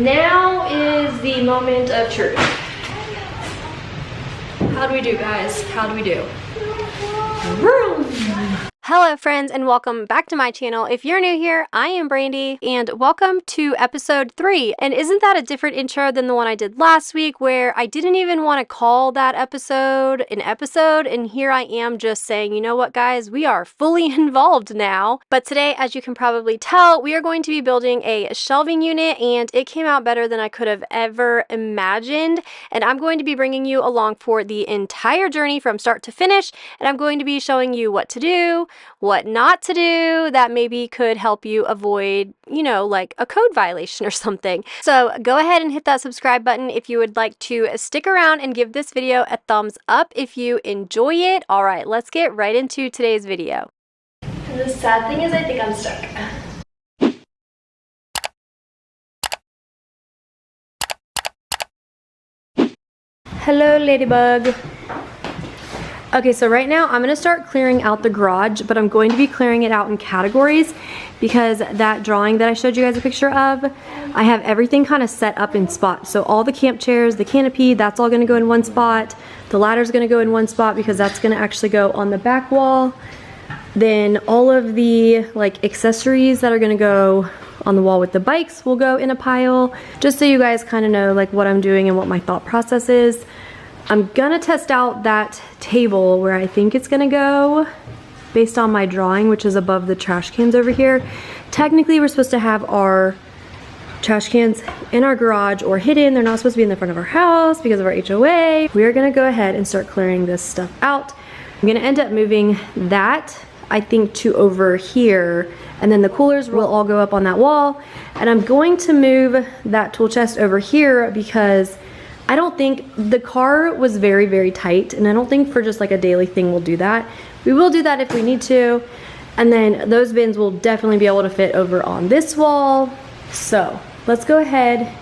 Now is the moment of truth. How do we do, guys? How do we do? Hello friends, and welcome back to my channel. If you're new here, I am Brandy and welcome to episode 3. And isn't that a different intro than the one I did last week where I didn't even want to call that episode an episode, and here I am just saying, you know what guys, we are fully involved now. But today, as you can probably tell, we are going to be building a shelving unit, and it came out better than I could have ever imagined. And I'm going to be bringing you along for the entire journey from start to finish, and I'm going to be showing you what to do, what not to do that maybe could help you avoid, you know, like a code violation or something. So go ahead and hit that subscribe button if you would like to stick around, and give this video a thumbs up if you enjoy it. All right, let's get right into today's video. And the sad thing is I think I'm stuck. Hello, Ladybug. Okay, so right now I'm gonna start clearing out the garage, but I'm going to be clearing it out in categories because that drawing that I showed you guys a picture of, I have everything kind of set up in spots. So all the camp chairs, the canopy, that's all gonna go in one spot. The ladder's gonna go in one spot because that's gonna actually go on the back wall. Then all of the like accessories that are gonna go on the wall with the bikes will go in a pile, just so you guys kind of know like what I'm doing and what my thought process is. I'm gonna test out that table where I think it's gonna go based on my drawing, which is above the trash cans over here. Technically, we're supposed to have our trash cans in our garage or hidden. They're not supposed to be in the front of our house because of our HOA. We are gonna go ahead and start clearing this stuff out. I'm gonna end up moving that, I think, to over here, and then the coolers will all go up on that wall. And I'm going to move that tool chest over here because I don't think, the car was very, very tight, and I don't think for just like a daily thing we'll do that. We will do that if we need to, and then those bins will definitely be able to fit over on this wall. So let's go ahead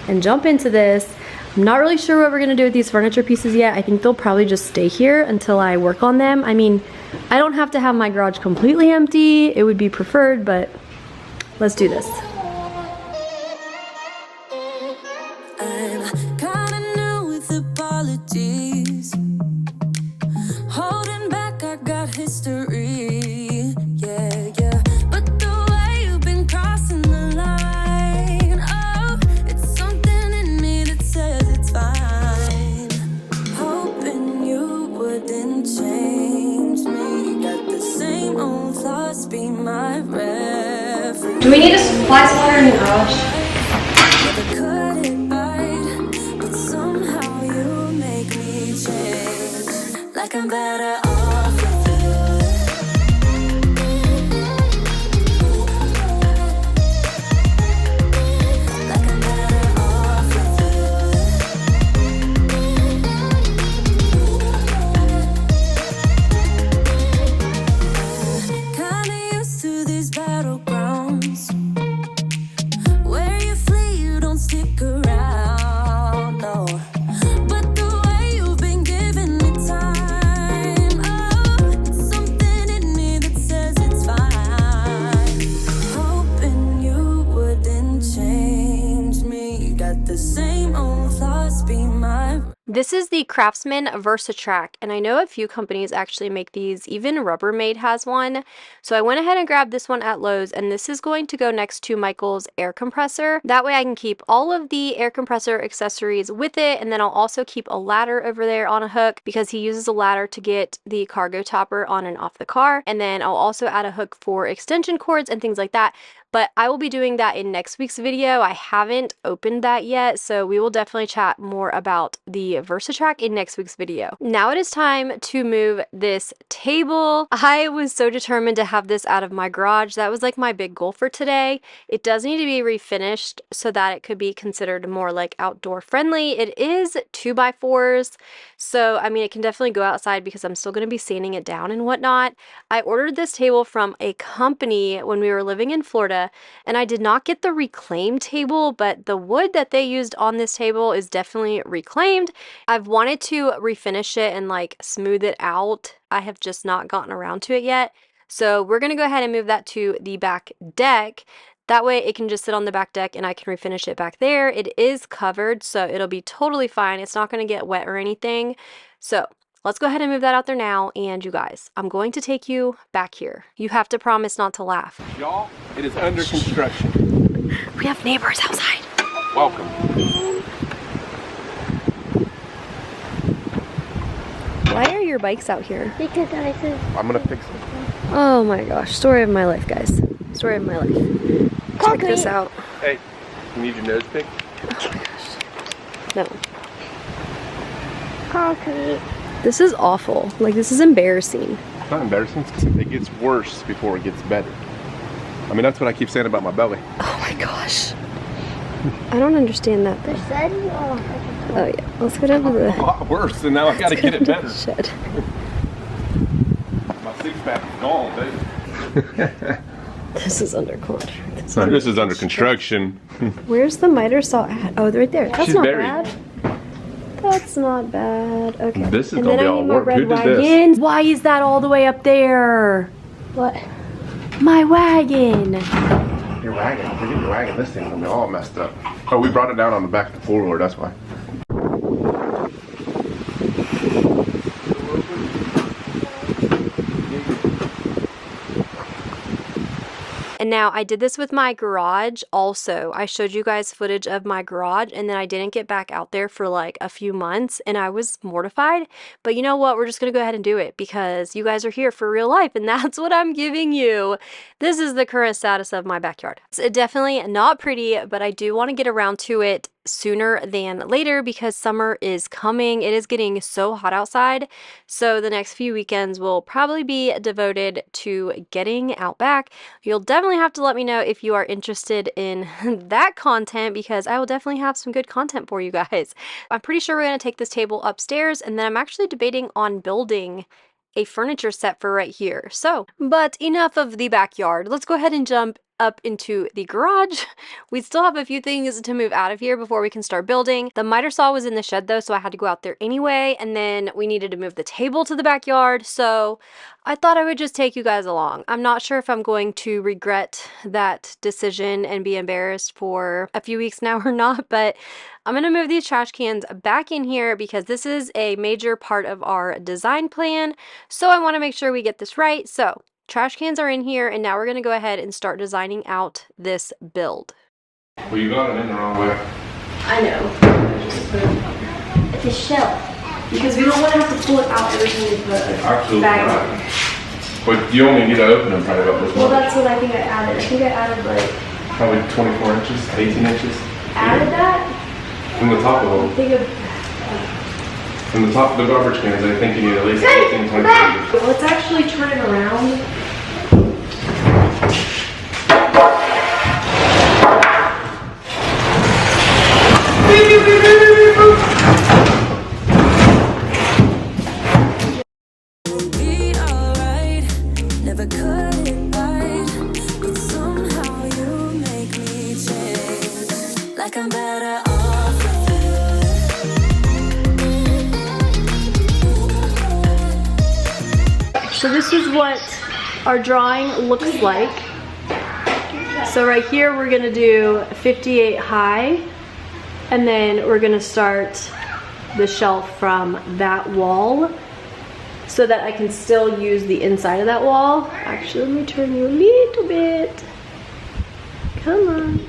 and jump into this. I'm not really sure what we're gonna do with these furniture pieces yet. I think they'll probably just stay here until I work on them. I mean, I don't have to have my garage completely empty. It would be preferred, but let's do this. Holding back, I got history. Yeah, yeah. But the way you've been crossing the line, oh, it's something in me that says it's fine. Hoping you wouldn't change me. Got the same old thoughts, be my reference. Do we need to supply some water in the garage? Like I'm better off with you. Like I'm better off with you. Kinda used to these battlegrounds where you flee, you don't stick around, no. This is the Craftsman VersaTrack, and I know a few companies actually make these. Even Rubbermaid has one. So I went ahead and grabbed this one at Lowe's, and this is going to go next to Michael's air compressor. That way I can keep all of the air compressor accessories with it, and then I'll also keep a ladder over there on a hook because he uses a ladder to get the cargo topper on and off the car. And then I'll also add a hook for extension cords and things like that. But I will be doing that in next week's video. I haven't opened that yet, so we will definitely chat more about the VersaTrack in next week's video. Now it is time to move this table. I was so determined to have this out of my garage. That was like my big goal for today. It does need to be refinished so that it could be considered more like outdoor friendly. It is 2x4s, so I mean it can definitely go outside because I'm still going to be sanding it down and whatnot. I ordered this table from a company when we were living in Florida, and I did not get the reclaimed table, but the wood that they used on this table is definitely reclaimed. I've wanted to refinish it and like smooth it out. I have just not gotten around to it yet. So we're going to go ahead and move that to the back deck. That way it can just sit on the back deck and I can refinish it back there. It is covered, so it'll be totally fine. It's not going to get wet or anything. So let's go ahead and move that out there now. And you guys, I'm going to take you back here. You have to promise not to laugh. Y'all, it is under construction. We have neighbors outside. Welcome. Why are your bikes out here? Because I said, I'm gonna fix it. Oh my gosh, story of my life, guys. Story of my life. Check this out. Hey, you need your nose picked? Oh my gosh. No. concrete. This is awful. Like, this is embarrassing. It's not embarrassing, it's 'cause it gets worse before it gets better. I mean, that's what I keep saying about my belly. Oh my gosh. I don't understand that. The shed? Oh, Oh yeah, let's go down to the A lot worse, and now I gotta get it better. shed. My six pack is gone, baby. This is under contract. This is under construction. Where's the miter saw at? Oh, right there. That's She's not buried. bad. That's not bad. Okay. This is and gonna then be I all need my work. red Who did this? wagon. Why is that all the way up there? what? My wagon. Your wagon. Forget your wagon. This thing's gonna be all messed up. Oh, we brought it down on the back of the floor, that's why. And now I did this with my garage also. I showed you guys footage of my garage and then I didn't get back out there for like a few months and I was mortified. But you know what? We're just going to go ahead and do it because you guys are here for real life and that's what I'm giving you. This is the current status of my backyard. It's definitely not pretty, but I do want to get around to it sooner than later because summer is coming. It is getting so hot outside. So the next few weekends will probably be devoted to getting out back. You'll definitely have to let me know if you are interested in that content because I will definitely have some good content for you guys. I'm pretty sure we're going to take this table upstairs and then I'm actually debating on building a furniture set for right here. So, but enough of the backyard. Let's go ahead and jump up into the garage. We still have a few things to move out of here before we can start building. The miter saw was in the shed though, so I had to go out there anyway. And then we needed to move the table to the backyard. So I thought I would just take you guys along. I'm not sure if I'm going to regret that decision and be embarrassed for a few weeks now or not, but I'm going to move these trash cans back in here because this is a major part of our design plan. So I want to make sure we get this right. So trash cans are in here and now we're going to go ahead and start designing out this build. Well, you got it in the wrong way. I know. It's a shelf. Because we don't want to have to pull it out every time we put a Absolutely bag not. in there. But you only need to open them probably about this Well, much. that's what I think I added. I think I added like, Probably 24 inches, 18 inches. added that? From the top of I them. think of, From the top of the garbage cans, I think you need at least 18, 20 inches. let's actually turn it around. Be alright, never cut it right, but somehow you make me change. Like I'm better off with So this is what our drawing looks like. So right here we're gonna do 58 high and then we're gonna start the shelf from that wall so that I can still use the inside of that wall. Actually, let me turn you a little bit. Come on.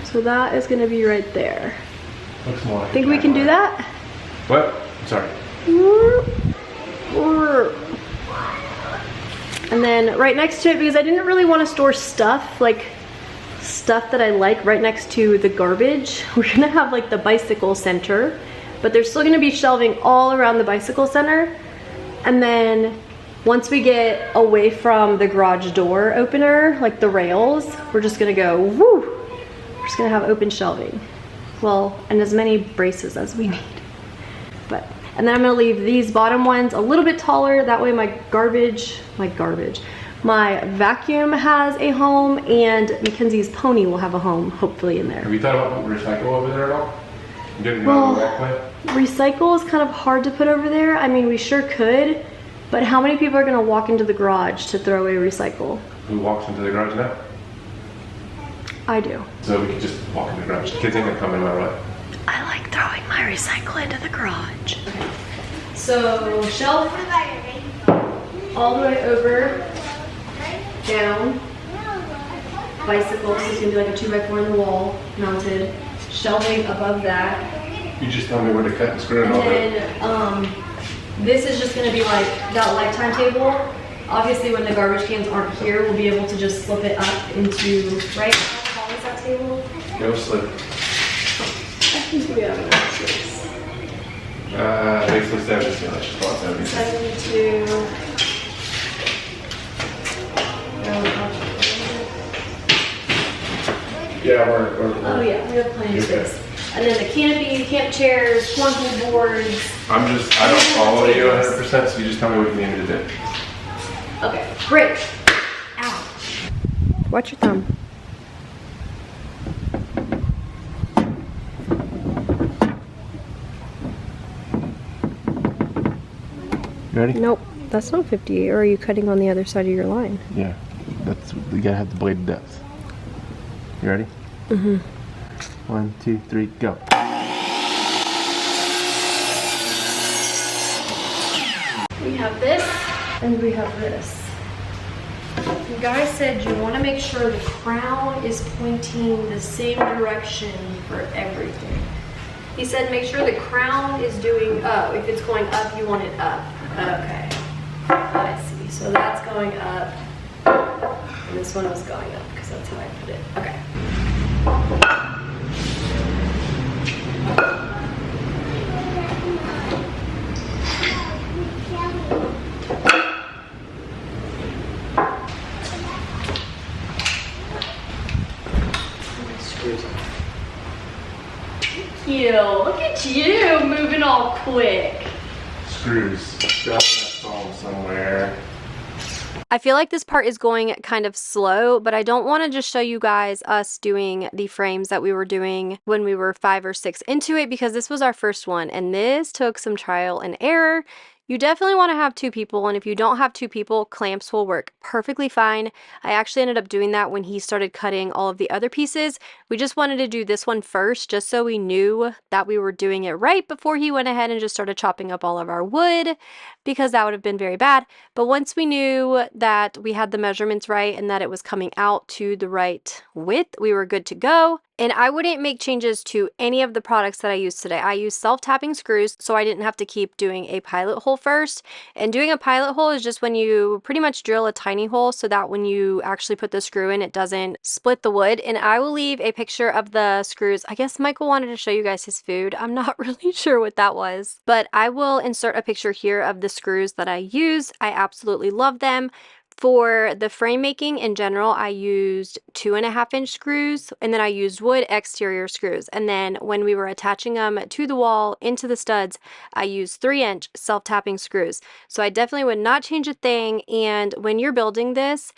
So that is gonna be right there. Looks more like Think we can do that? What? I'm sorry. And then right next to it, because I didn't really want to store stuff, like stuff that I like right next to the garbage. We're gonna have like the bicycle center, but there's still gonna be shelving all around the bicycle center. And then once we get away from the garage door opener, like the rails, we're just gonna go, woo! We're just gonna have open shelving. Well, and as many braces as we need. But, and then I'm gonna leave these bottom ones a little bit taller. That way my vacuum has a home and Mackenzie's pony will have a home, hopefully, in there. Have you thought about putting recycle over there at all? You didn't Well, know the walkway? recycle is kind of hard to put over there. I mean, we sure could, but how many people are gonna walk into the garage to throw away recycle? Who walks into the garage now? I do. So we could just walk in the garage. Kids ain't gonna come in my way. I like throwing my recycle into the garage. Okay. So shelf all the way over, down. Bicycle, so it's gonna be like a 2x4 in the wall, mounted. Shelving above that. You just tell me where to cut and screw and And all that. then this is just gonna be like that lifetime table. Obviously when the garbage cans aren't here, we'll be able to just slip it up into, right? How tall is that table? No slip. I think we have enough space. Basically 72. Let's just call it 72. 72. Yeah, we're Oh yeah, we have plenty of Okay. space. And then the canopy, camp chairs, flunky boards. I don't follow you 100%, so you just tell me what you need me to do. Okay, great. Ow. Watch your thumb. You ready? Nope, that's not 58. Or are you cutting on the other side of your line? Yeah. You gotta have the blade depth. You ready? Mm-hmm. 1, 2, 3, go. We have this, and we have this. The guy said you want to make sure the crown is pointing the same direction for everything. He said make sure the crown is doing up. If it's going up, you want it up. Okay. I see. So that's going up. And this one was going up because that's how I put it. Okay. You, look at you moving all quick. Screws. Got that phone somewhere. I feel like this part is going kind of slow, but I don't want to just show you guys us doing the frames that we were doing when we were 5 or 6 into it, because this was our first one and this took some trial and error. You definitely want to have 2 people, and if you don't have 2 people, clamps will work perfectly fine. I actually ended up doing that when he started cutting all of the other pieces. We just wanted to do this one first, just so we knew that we were doing it right before he went ahead and just started chopping up all of our wood, because that would have been very bad. But once we knew that we had the measurements right and that it was coming out to the right width, we were good to go. And I wouldn't make changes to any of the products that I used today. I used self-tapping screws, so I didn't have to keep doing a pilot hole first. And doing a pilot hole is just when you pretty much drill a tiny hole so that when you actually put the screw in, it doesn't split the wood. And I will leave a picture of the screws. I guess Michael wanted to show you guys his food. I'm not really sure what that was, but I will insert a picture here of the screws that I use. I absolutely love them. For the frame making in general, I used 2.5-inch screws, and then I used wood exterior screws. And then when we were attaching them to the wall into the studs, I used 3-inch self-tapping screws. So I definitely would not change a thing. And when you're building this,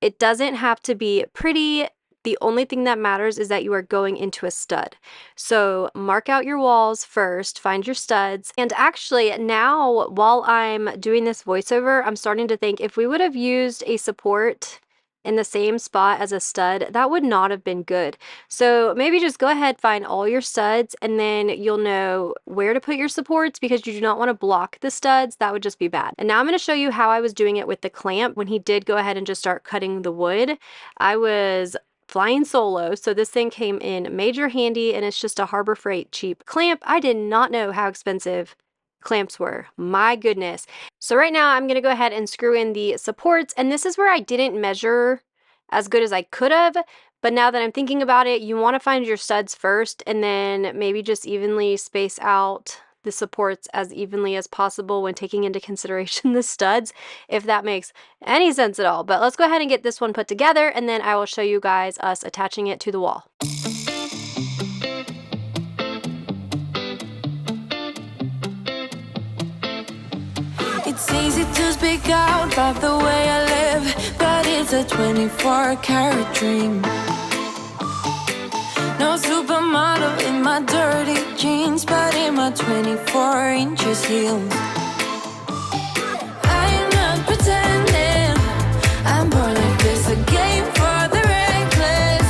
it doesn't have to be pretty. The only thing that matters is that you are going into a stud. So mark out your walls first, find your studs. And actually now, while I'm doing this voiceover, I'm starting to think if we would have used a support in the same spot as a stud, that would not have been good. So maybe just go ahead, find all your studs, and then you'll know where to put your supports, because you do not want to block the studs. That would just be bad. And now I'm going to show you how I was doing it with the clamp. When he did go ahead and just start cutting the wood, I was flying solo, so this thing came in major handy, and it's just a Harbor Freight cheap clamp. I did not know how expensive clamps were. My goodness. So right now I'm going to go ahead and screw in the supports, and this is where I didn't measure as good as I could have, but now that I'm thinking about it, you want to find your studs first and then maybe just evenly space out the supports as evenly as possible when taking into consideration the studs, if that makes any sense at all. But let's go ahead and get this one put together, and then I will show you guys us attaching it to the wall. It's easy to speak out about the way I live, but it's a 24-karat dream. No supermodel in my dirty jeans, but in my 24 inches heels. I'm not pretending, I'm born like this, a game for the reckless.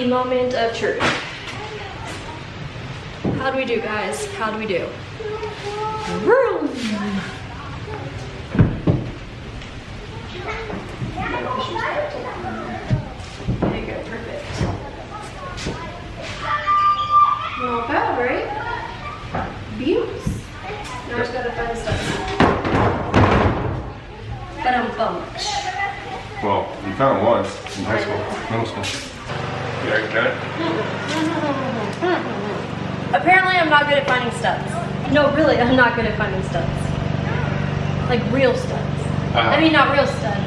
moment of truth. How do we do, guys? How do we do? Vroom. There you go, perfect. Not bad, right? Beauts. Now I just gotta find stuff. But I'm bummed. Well, you found once in high school, middle school. You already got it? Apparently I'm not good at finding studs. No, really, I'm not good at finding studs. Like real studs. I mean, not real studs.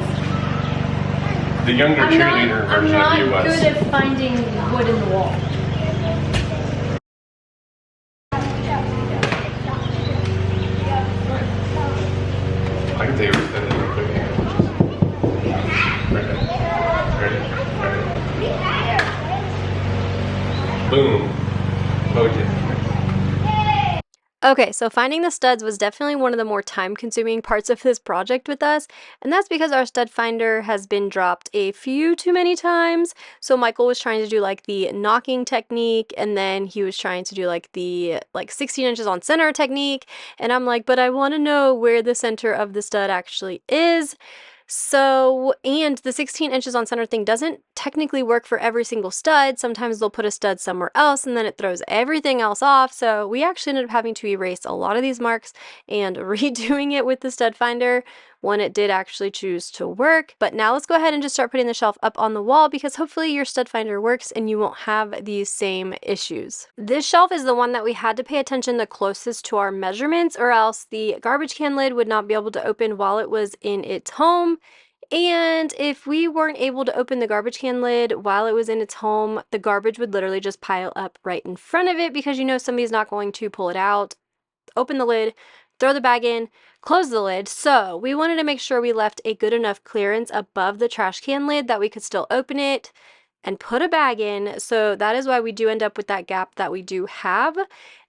The younger cheerleader version of you was. I'm not good at finding wood in the wall. I can tell you what that is real quick. Right there. Boom. Told you. Okay, so finding the studs was definitely one of the more time-consuming parts of this project with us, and that's because our stud finder has been dropped a few too many times. So Michael was trying to do like the knocking technique, and then he was trying to do like the 16 inches on center technique, and I'm like, but I want to know where the center of the stud actually is. So, and the 16 inches on center thing doesn't technically work for every single stud. Sometimes they'll put a stud somewhere else and then it throws everything else off. So we actually ended up having to erase a lot of these marks and redoing it with the stud finder when it did actually choose to work. But now let's go ahead and just start putting the shelf up on the wall, because hopefully your stud finder works and you won't have these same issues. This shelf is the one that we had to pay attention the closest to our measurements, or else the garbage can lid would not be able to open while it was in its home. And if we weren't able to open the garbage can lid while it was in its home, the garbage would literally just pile up right in front of it, because you know somebody's not going to pull it out, open the lid, throw the bag in, close the lid. So we wanted to make sure we left a good enough clearance above the trash can lid that we could still open it and put a bag in. So that is why we do end up with that gap that we do have.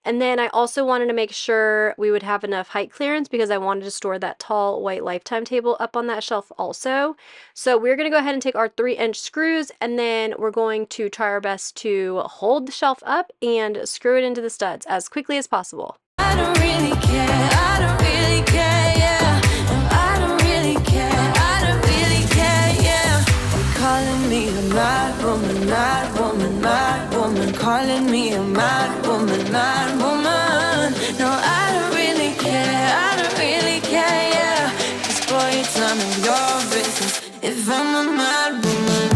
And then I also wanted to make sure we would have enough height clearance, because I wanted to store that tall white Lifetime table up on that shelf also. So we're going to go ahead and take our 3-inch screws, and then we're going to try our best to hold the shelf up and screw it into the studs as quickly as possible. I don't really care, I don't really care, yeah. No, I don't really care, I don't really care, yeah. They're calling me a mad woman, mad woman, mad woman. Calling me a mad woman, mad woman. No, I don't really care, I don't really care, yeah. 'Cause boy, it's none of your business if I'm a mad woman.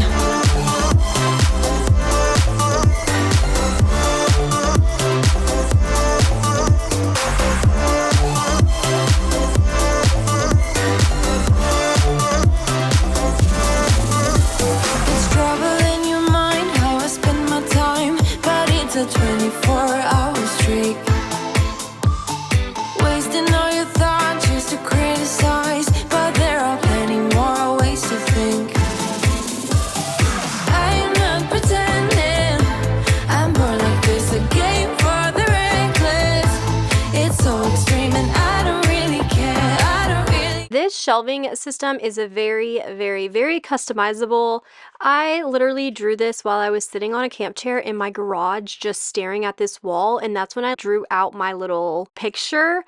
A 24-hour streak, wasting all your thoughts just to criticize, but there are plenty more ways to think. I am not pretending, I'm more like this, a game for the reckless. It's so extreme and I don't really care, I don't really. This shelving system is a very, very, very customizable. I literally drew this while I was sitting on a camp chair in my garage, just staring at this wall, and that's when I drew out my little picture.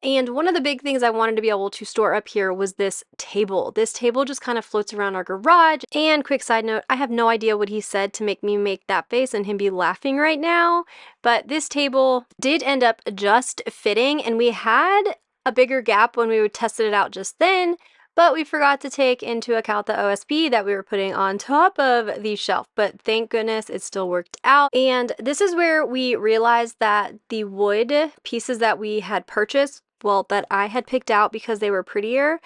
And one of the big things I wanted to be able to store up here was this table. This table just kind of floats around our garage. And quick side note, I have no idea what he said to make me make that face and him be laughing right now, but this table did end up just fitting, and we had a bigger gap when we tested it out just then, but we forgot to take into account the OSB that we were putting on top of the shelf. But thank goodness it still worked out. And this is where we realized that the wood pieces that we had purchased, well, that I had picked out because they were prettier,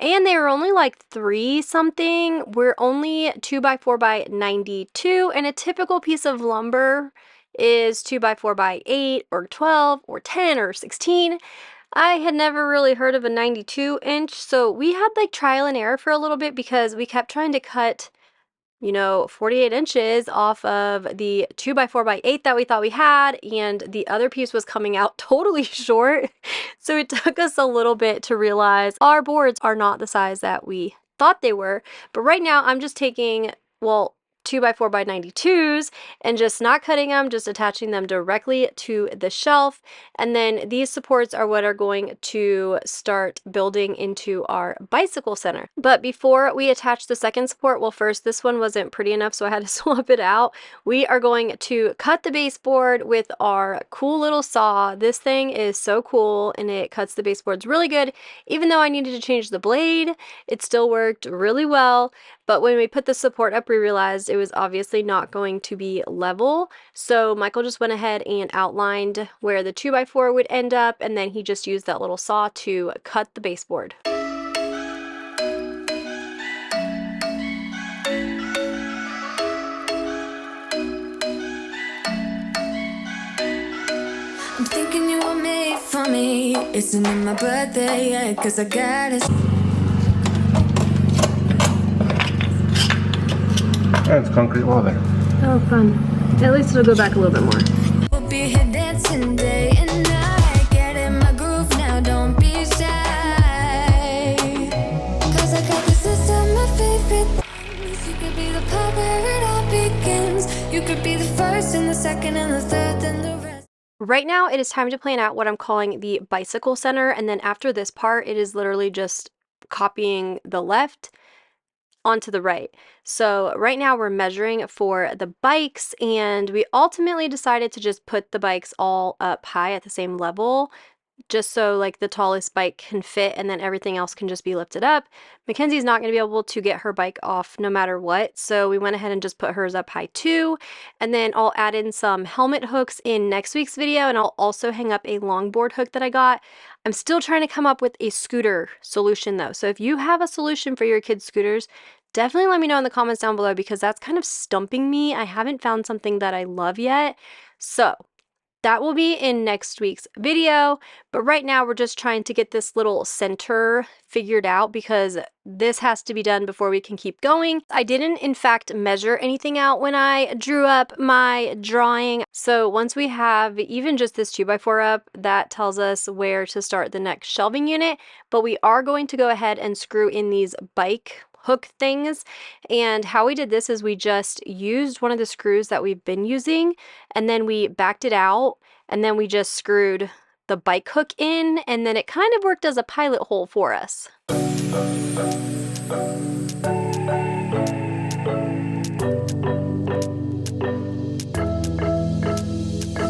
and they were only like 3 something, we're only 2x4 by 92, and a typical piece of lumber is 2x4 by 8 or 12 or 10 or 16. I had never really heard of a 92 inch, so we had like trial and error for a little bit, because we kept trying to cut, 48 inches off of the 2x4 by 8 that we thought we had, and the other piece was coming out totally short. So it took us a little bit to realize our boards are not the size that we thought they were. But right now I'm just taking, well, 2x4x92s and just not cutting them, just attaching them directly to the shelf. And then these supports are what are going to start building into our bicycle center. But before we attach the second support, well, first, this one wasn't pretty enough, so I had to swap it out. We are going to cut the baseboard with our cool little saw. This thing is so cool and it cuts the baseboards really good. Even though I needed to change the blade, it still worked really well. But when we put the support up, we realized it was obviously not going to be level. So Michael just went ahead and outlined where the 2x4 would end up, and then he just used that little saw to cut the baseboard. I'm thinking you were made for me. Isn't it my birthday yet? 'Cause I got it. It's concrete wall there. Oh, fun. At least it'll go back a little bit more. We'll be here dancing day and night. Get in my groove now, don't be shy. 'Cause I got this list of my favorite things. You could be the part where it all begins. You could be the first and the second and the third and the rest. Right now, it is time to plan out what I'm calling the bicycle center. And then after this part, it is literally just copying the left onto the right. So right now we're measuring for the bikes, and we ultimately decided to just put the bikes all up high at the same level, just so like the tallest bike can fit and then everything else can just be lifted up. Mackenzie's not going to be able to get her bike off no matter what, so we went ahead and just put hers up high too. And then I'll add in some helmet hooks in next week's video, and I'll also hang up a longboard hook that I got. I'm still trying to come up with a scooter solution though, so if you have a solution for your kids' scooters, definitely let me know in the comments down below, because that's kind of stumping me. I haven't found something that I love yet. So that will be in next week's video. But right now we're just trying to get this little center figured out, because this has to be done before we can keep going. I didn't in fact measure anything out when I drew up my drawing. So once we have even just this 2x4 up, that tells us where to start the next shelving unit. But we are going to go ahead and screw in these bike hook things. And how we did this is we just used one of the screws that we've been using, and then we backed it out, and then we just screwed the bike hook in, and then it kind of worked as a pilot hole for us.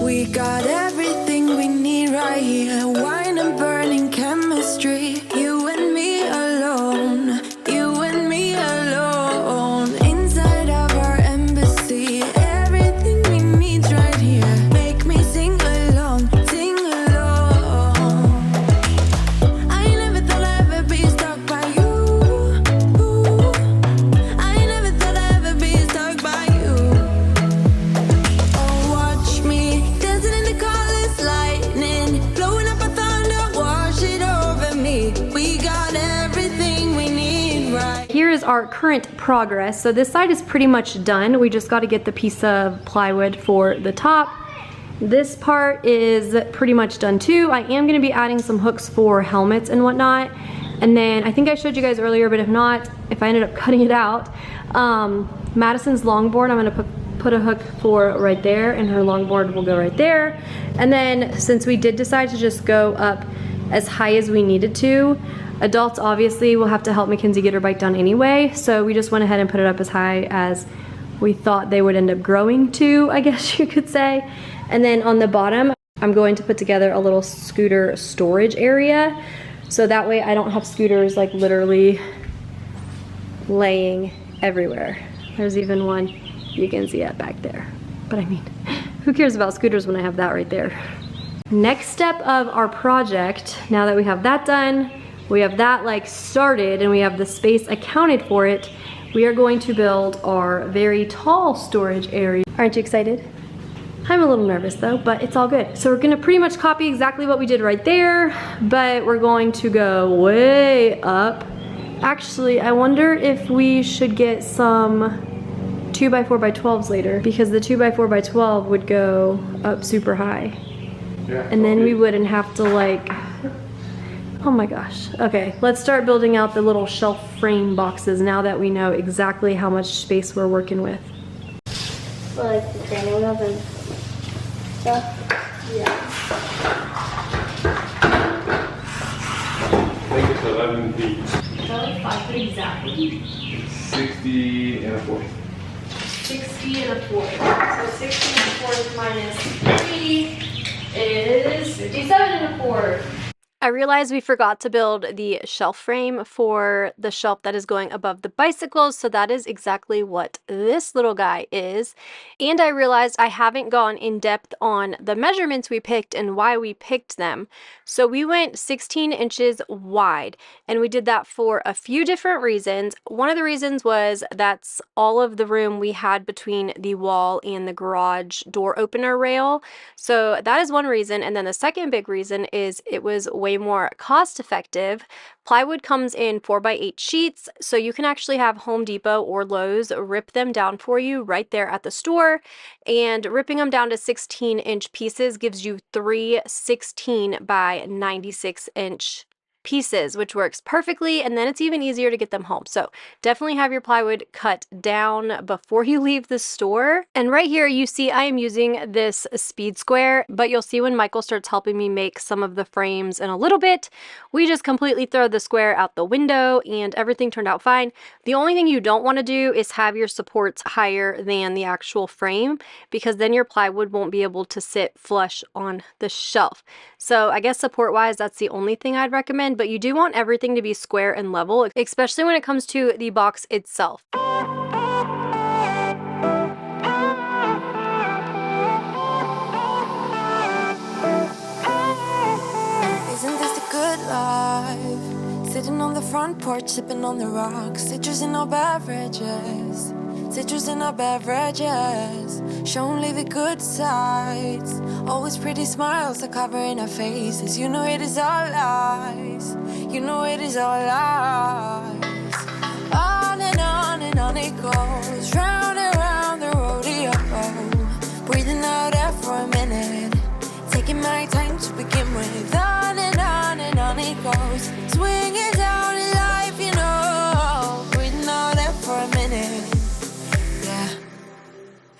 We got everything we need right here. Wine and burning chemistry. You and me alone. You and me alone. Inside of our embassy. Everything we need right here. Make me sing along. Sing along. I never thought I'd ever be stuck by you. I never thought I'd ever be stuck by you. Oh, watch me dancing in the colors, lightning, blowing up a thunder, wash it over me. We got everything we need right. Here is our current progress. So this side is pretty much done. We just got to get the piece of plywood for the top. This part is pretty much done too. I am going to be adding some hooks for helmets and whatnot. And then I think I showed you guys earlier, but if not, if I ended up cutting it out, Madison's longboard, I'm going to put a hook for right there, and her longboard will go right there. And then since we did decide to just go up as high as we needed to, adults obviously will have to help Mackenzie get her bike done anyway, so we just went ahead and put it up as high as we thought they would end up growing to, I guess you could say. And then on the bottom, I'm going to put together a little scooter storage area, so that way I don't have scooters like literally laying everywhere. There's even one, you can see it back there. But I mean, who cares about scooters when I have that right there? Next step of our project, now that we have that done, we have that like started, and we have the space accounted for it, we are going to build our very tall storage area. Aren't you excited? I'm a little nervous though, but it's all good. So we're gonna pretty much copy exactly what we did right there, but we're going to go way up. Actually, I wonder if we should get some 2x4x12s later, because the 2x4x12 would go up super high. Yeah. And then we wouldn't have to like, oh my gosh. Okay, let's start building out the little shelf frame boxes now that we know exactly how much space we're working with. for like the training wheels and stuff. Yeah. I think it's 11 feet. Probably 5 feet exactly. 60 and a fourth. 60 and a fourth. So 60 and a fourth minus 3 is 57 and a fourth. I realized we forgot to build the shelf frame for the shelf that is going above the bicycles, so that is exactly what this little guy is. And I realized I haven't gone in depth on the measurements we picked and why we picked them. So we went 16 inches wide, and we did that for a few different reasons. One of the reasons was that's all of the room we had between the wall and the garage door opener rail. So that is one reason. And then the second big reason is it was way more cost effective. Plywood comes in 4x8 sheets, so you can actually have Home Depot or Lowe's rip them down for you right there at the store. And ripping them down to 16-inch pieces gives you 3 16 by 96-inch pieces, which works perfectly, and then it's even easier to get them home. So definitely have your plywood cut down before you leave the store. And right here you see I am using this speed square, but you'll see when Michael starts helping me make some of the frames in a little bit, we just completely throw the square out the window and everything turned out fine. The only thing you don't want to do is have your supports higher than the actual frame, because then your plywood won't be able to sit flush on the shelf. So I guess support wise, that's the only thing I'd recommend, but you do want everything to be square and level, especially when it comes to the box itself. Isn't this the good life? Sitting on the front porch, sipping on the rocks, citrus in our beverages, citrus in our beverages, show only the good sides. Always pretty smiles are covering our faces. You know it is all lies. You know it is all lies. And on it goes, round and round the rodeo. Breathing out air for a minute, taking my time to begin with. On it goes, swinging down in life, you know. Breathing out air for a minute, yeah.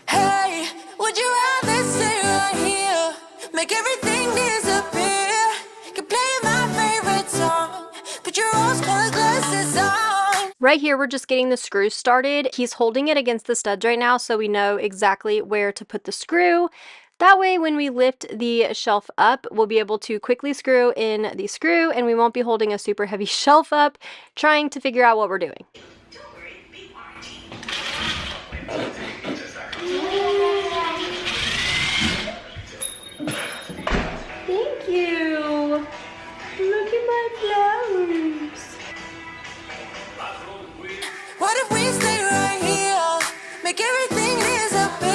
Hey, would you rather stay right here, make everything disappear? Keep playing my favorite song, put your rose-colored glasses on. Right here, we're just getting the screw started. He's holding it against the studs right now, so we know exactly where to put the screw. That way, when we lift the shelf up, we'll be able to quickly screw in the screw, and we won't be holding a super heavy shelf up trying to figure out what we're doing. Thank you. Look at my flowers. What if we stay right here, make everything disappear?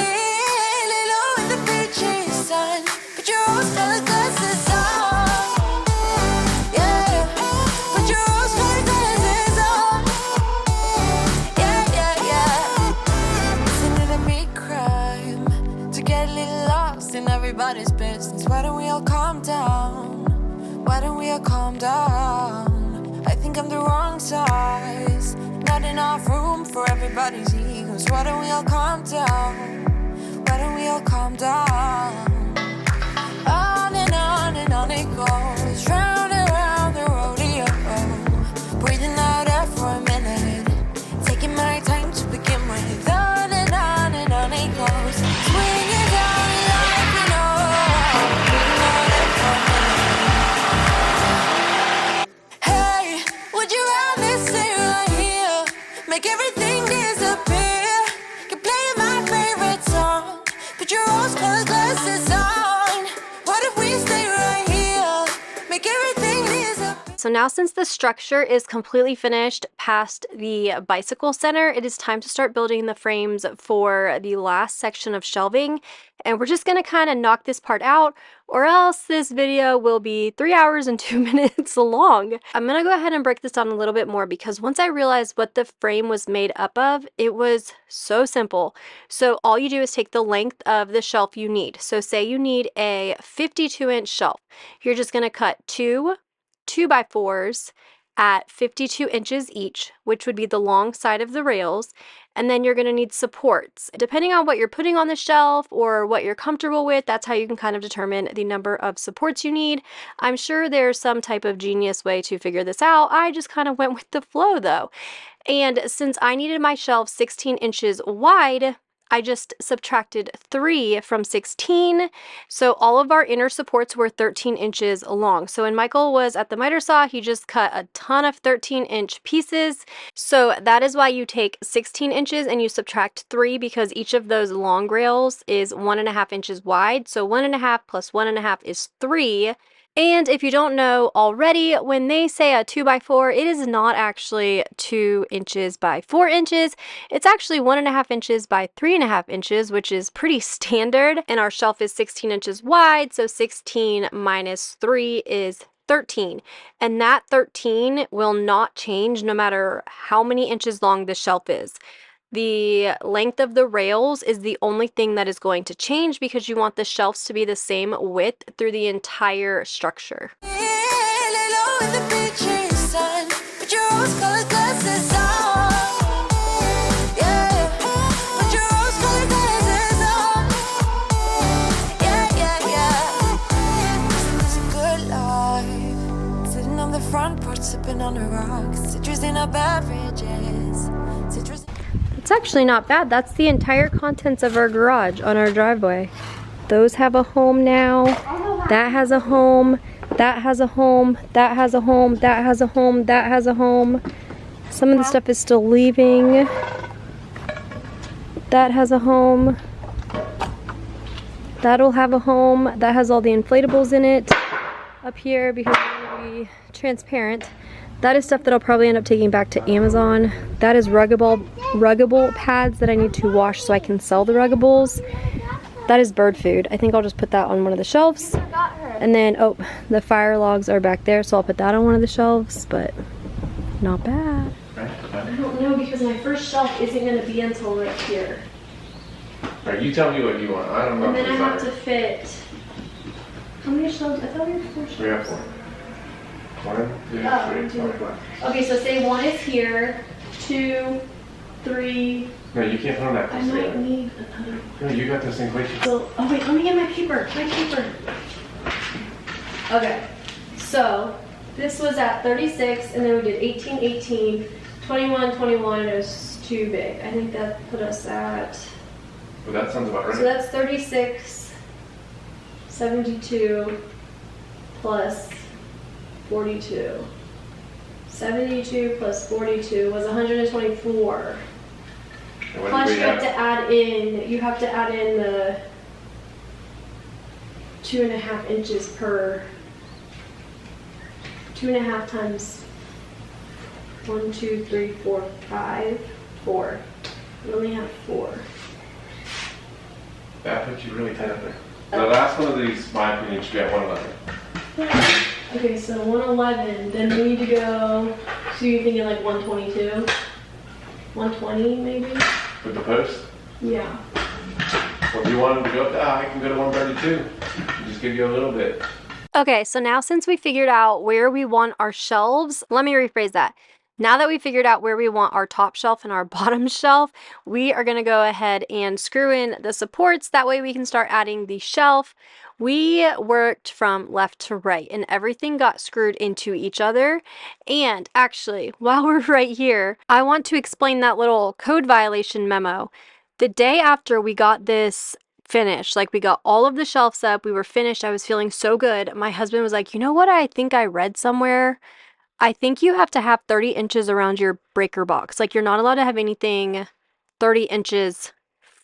Lay low in the beach's sun, put your rose-colored glasses on. Yeah, put your rose-colored glasses on. Yeah. Isn't it a big crime to get a little lost in everybody's business? Why don't we all calm down? Why don't we all calm down? I think I'm the wrong size, not enough room for everybody's egos. Why don't we all calm down? Why don't we all calm down? On and on it goes, round and round the rodeo. Breathing out air for a minute, taking my time to begin with. On and on it goes, swinging down life, you know. Breathing out air for a minute. Hey, would you rather stay right here, make everything disappear? Keep playing my favorite song, put your rose-colored glasses on. What if we stay right here, make everything disappear? So now, since the structure is completely finished past the bicycle center, it is time to start building the frames for the last section of shelving. And we're just going to kind of knock this part out, or else this video will be 3 hours and 2 minutes long. I'm going to go ahead and break this down a little bit more, because once I realized what the frame was made up of, it was so simple. So all you do is take the length of the shelf you need. So say you need a 52-inch shelf. You're just going to cut two 2x4s at 52 inches each, which would be the long side of the rails. And then you're going to need supports. Depending on what you're putting on the shelf or what you're comfortable with, that's how you can kind of determine the number of supports you need. I'm sure there's some type of genius way to figure this out. I just kind of went with the flow though. And since I needed my shelf 16 inches wide, I just subtracted 3 from 16. So all of our inner supports were 13 inches long. So when Michael was at the miter saw, he just cut a ton of 13-inch pieces. So that is why you take 16 inches and you subtract 3, because each of those long rails is 1.5 inches wide. So 1.5 plus 1.5 is 3. And if you don't know already, when they say a 2x4, it is not actually 2 inches by 4 inches. It's actually 1.5 inches by 3.5 inches, which is pretty standard. And our shelf is 16 inches wide, so 16 minus 3 is 13. And that 13 will not change no matter how many inches long the shelf is. The length of the rails is the only thing that is going to change, because you want the shelves to be the same width through the entire structure. Sitting on the front porch, sipping on the rocks, citrus in our beverages, citrus. It's actually not bad. That's the entire contents of our garage on our driveway. Those have a home now. That has a home. That has a home. That has a home. That has a home. That has a home. Some of the stuff is still leaving. That has a home. That'll have a home. That has all the inflatables in it up here, because we're going to be transparent. That is stuff that I'll probably end up taking back to Amazon. That is ruggable pads that I need to wash so I can sell the ruggables. That is bird food. I think I'll just put that on one of the shelves. And then, oh, the fire logs are back there, so I'll put that on one of the shelves, but not bad. I don't know, because my first shelf isn't going to be until right here. Alright, you tell me what you want. I don't know. And then I have to fit... How many shelves? I thought we had 4 shelves. We have 4. 1, 2, 3, 4. Okay, so say 1 is here, 2, 3. No, you can't put them that I close might together. need another. No, you got this thing equation. So, oh wait, let me get my paper. My paper. Okay, so this was at 36, and then we did 18, 18, 21, 21, and it was too big. I think that put us at. Well, that sounds about right. So that's 36, 72 plus 42. 72 plus 42 was 124. And what Plus did we you have to add in the 2.5 inches per, 2.5 times 1, 2, 3, 4, 5, 4. We only have 4. That puts you really tight up there. The last one of these, my opinion, should be at 111. Okay, so 111, then we need to go, so you're thinking like 122? 120 maybe? With the post? Yeah. Well, if you wanted to go up that high, I can go to 132. Just give you a little bit. Okay, so now since we figured out where we want our shelves, let me rephrase that. Now that we figured out where we want our top shelf and our bottom shelf, we are going to go ahead and screw in the supports. That way we can start adding the shelf. We worked from left to right and everything got screwed into each other. And actually, while we're right here, I want to explain that little code violation memo. The day after we got this finished, like we got all of the shelves up, we were finished, I was feeling so good. My husband was like, you know what I think I read somewhere? I think you have to have 30 inches around your breaker box. Like you're not allowed to have anything 30 inches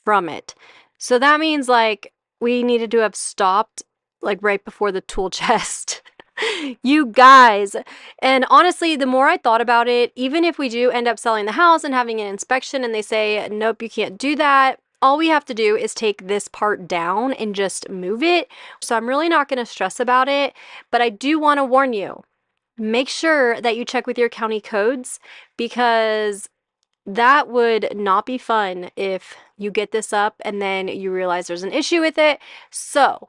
from it. So that means like we needed to have stopped like right before the tool chest. You guys. And honestly, the more I thought about it, even if we do end up selling the house and having an inspection and they say, nope, you can't do that, all we have to do is take this part down and just move it. So I'm really not going to stress about it, but I do want to warn you. Make sure that you check with your county codes, because that would not be fun if you get this up and then you realize there's an issue with it. So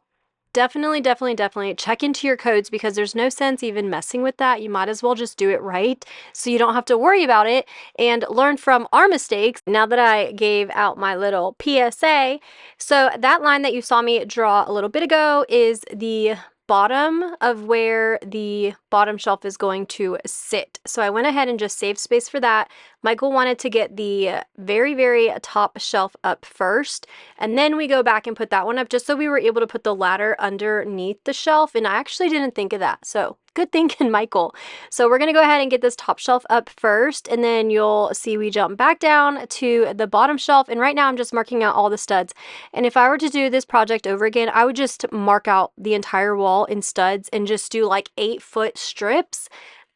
definitely check into your codes, because there's no sense even messing with that. You might as well just do it right so you don't have to worry about it and learn from our mistakes. Now that I gave out my little PSA, so that line that you saw me draw a little bit ago is the bottom of where the bottom shelf is going to sit. So I went ahead and just saved space for that. Michael wanted to get the very top shelf up first, and then we go back and put that one up, just so we were able to put the ladder underneath the shelf. And I actually didn't think of that, so good thinking, Michael. So we're gonna go ahead and get this top shelf up first, and then you'll see we jump back down to the bottom shelf. And right now I'm just marking out all the studs. And if I were to do this project over again, I would just mark out the entire wall in studs and just do like 8-foot strips.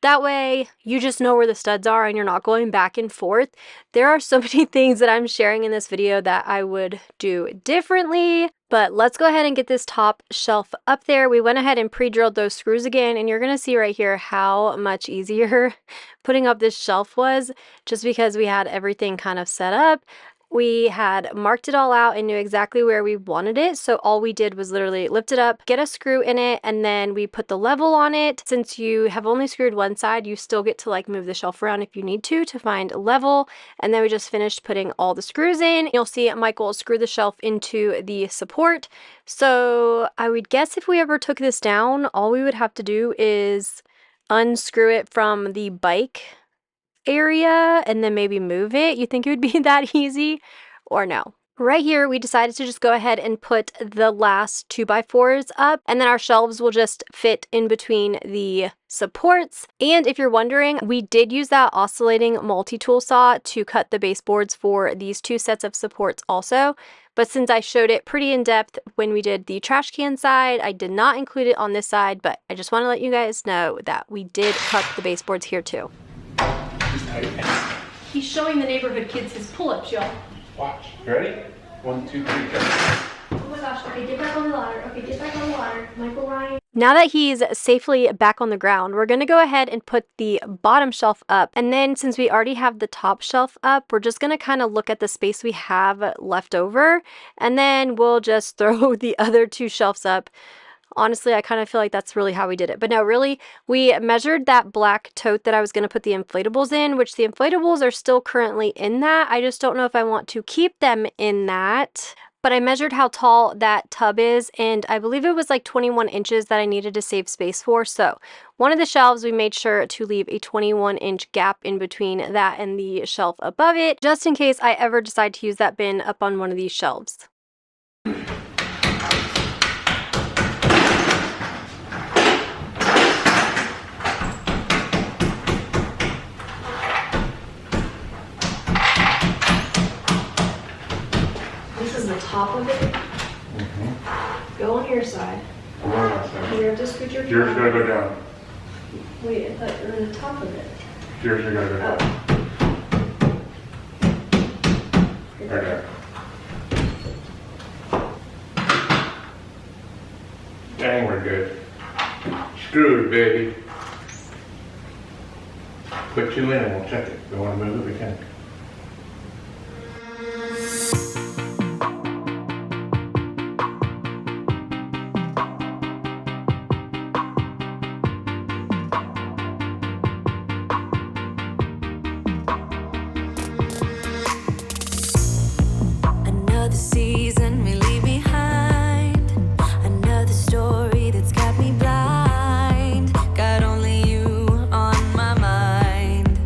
That way you just know where the studs are and you're not going back and forth. There are so many things that I'm sharing in this video that I would do differently, but let's go ahead and get this top shelf up there. We went ahead and pre-drilled those screws again, and you're gonna see right here how much easier putting up this shelf was, just because we had everything kind of set up. We had marked it all out and knew exactly where we wanted it. So all we did was literally lift it up, get a screw in it, and then we put the level on it. Since you have only screwed one side, you still get to like move the shelf around if you need to find level. And then we just finished putting all the screws in. You'll see Michael screw the shelf into the support. So I would guess if we ever took this down, all we would have to do is unscrew it from the bike area and then maybe move it. You think it would be that easy, or no? Right here we decided to just go ahead and put the last 2x4s up, and then our shelves will just fit in between the supports. And if you're wondering, we did use that oscillating multi-tool saw to cut the baseboards for these 2 sets of supports also. But since I showed it pretty in depth when we did the trash can side, I did not include it on this side, but I just want to let you guys know that we did cut the baseboards here too. He's showing the neighborhood kids his pull-ups, y'all. Watch. You ready? 1, 2, 3, go. Oh my gosh, okay, get back on the ladder. Okay, get back on the ladder. Michael Ryan. Now that he's safely back on the ground, we're gonna go ahead and put the bottom shelf up. And then since we already have the top shelf up, we're just gonna kind of look at the space we have left over, and then we'll just throw the other 2 shelves up. Honestly, I kind of feel like that's really how we did it. But no, really, we measured that black tote that I was going to put the inflatables in, which the inflatables are still currently in that. I just don't know if I want to keep them in that. But I measured how tall that tub is, and I believe it was like 21 inches that I needed to save space for. So one of the shelves, we made sure to leave a 21-inch gap in between that and the shelf above it, just in case I ever decide to use that bin up on one of these shelves. Top of it. Go on your side. Go on that side. You have to scoot your Yours gotta go down. Wait, I thought you were on the top of it. Yours are gotta go down. Okay. Dang, we're good. Screwed, baby. Put 2 in and we'll check it. If we want to move it, we can. Another season we leave behind, another story that's got me blind. Got only you on my mind.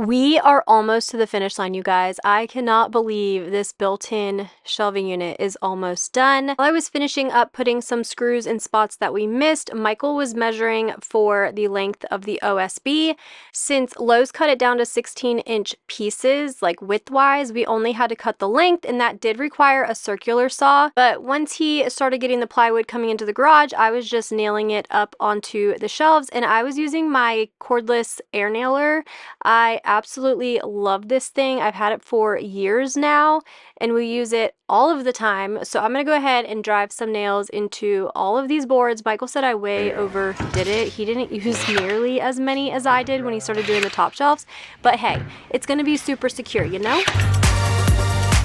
We are almost to the finish line, you guys. I cannot believe this built-in shelving unit is almost done. While I was finishing up putting some screws in spots that we missed, Michael was measuring for the length of the OSB. Since Lowe's cut it down to 16-inch pieces, like width-wise, we only had to cut the length, and that did require a circular saw. But once he started getting the plywood coming into the garage, I was just nailing it up onto the shelves, and I was using my cordless air nailer. I absolutely love this thing. I've had it for years now and we use it all of the time. So I'm gonna go ahead and drive some nails into all of these boards. Michael said I way overdid it. He didn't use nearly as many as I did when he started doing the top shelves, but hey, it's gonna be super secure, you know?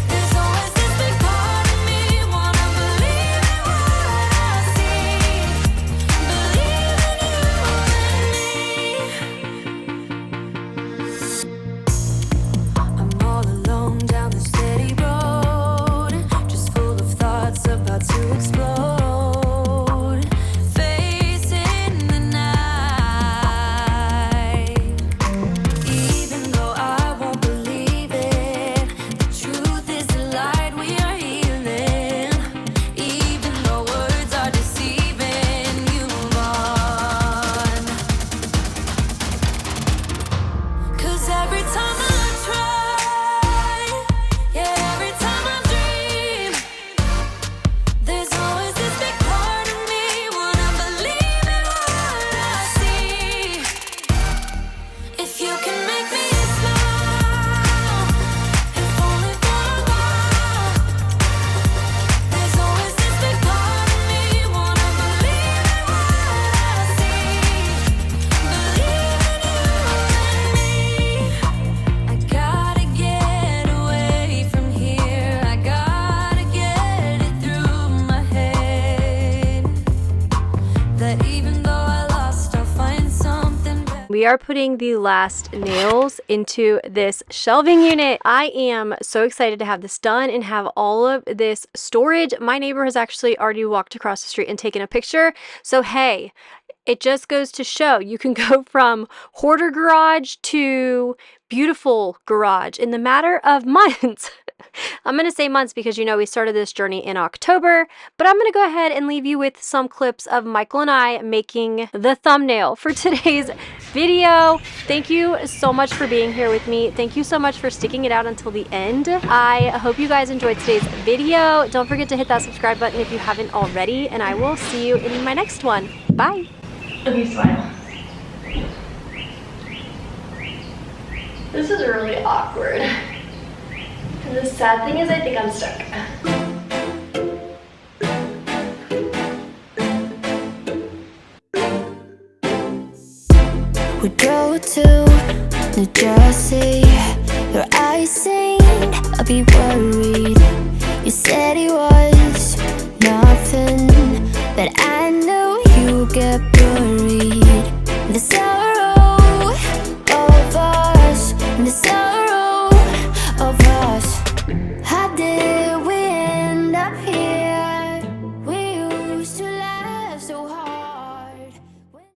There's always this big part of me wanna believe in what I see, believe in you and me. I'm all alone down the steady road, just full of thoughts about to explode, facing the night. Even though I won't believe it, the truth is the light we are healing. Even though words are deceiving, you move on. 'Cause every time I try, yeah, every time I dream, there's always this big part of me wanna believe in what I see. If you can make me smile, if only for a while, there's always this big part of me wanna believe in what I see, believe in you and me. I gotta get away from here, I gotta get it through my head, that even though I lost, I'll find something better. We are putting the last nails into this shelving unit. I am so excited to have this done and have all of this storage. My neighbor has actually already walked across the street and taken a picture. So hey, it just goes to show you can go from hoarder garage to beautiful garage in the matter of months. I'm going to say months because, you know, we started this journey in October, but I'm going to go ahead and leave you with some clips of Michael and I making the thumbnail for today's video. Thank you so much for being here with me. Thank you so much for sticking it out until the end. I hope you guys enjoyed today's video. Don't forget to hit that subscribe button if you haven't already, and I will see you in my next one. Bye. Okay, smile. This is really awkward. And the sad thing is I think I'm stuck. We drove to New Jersey. Your eyes seen, I'll be worried. You said it was nothing, but I knew you'd get buried. The sorrow of us, and the sorrow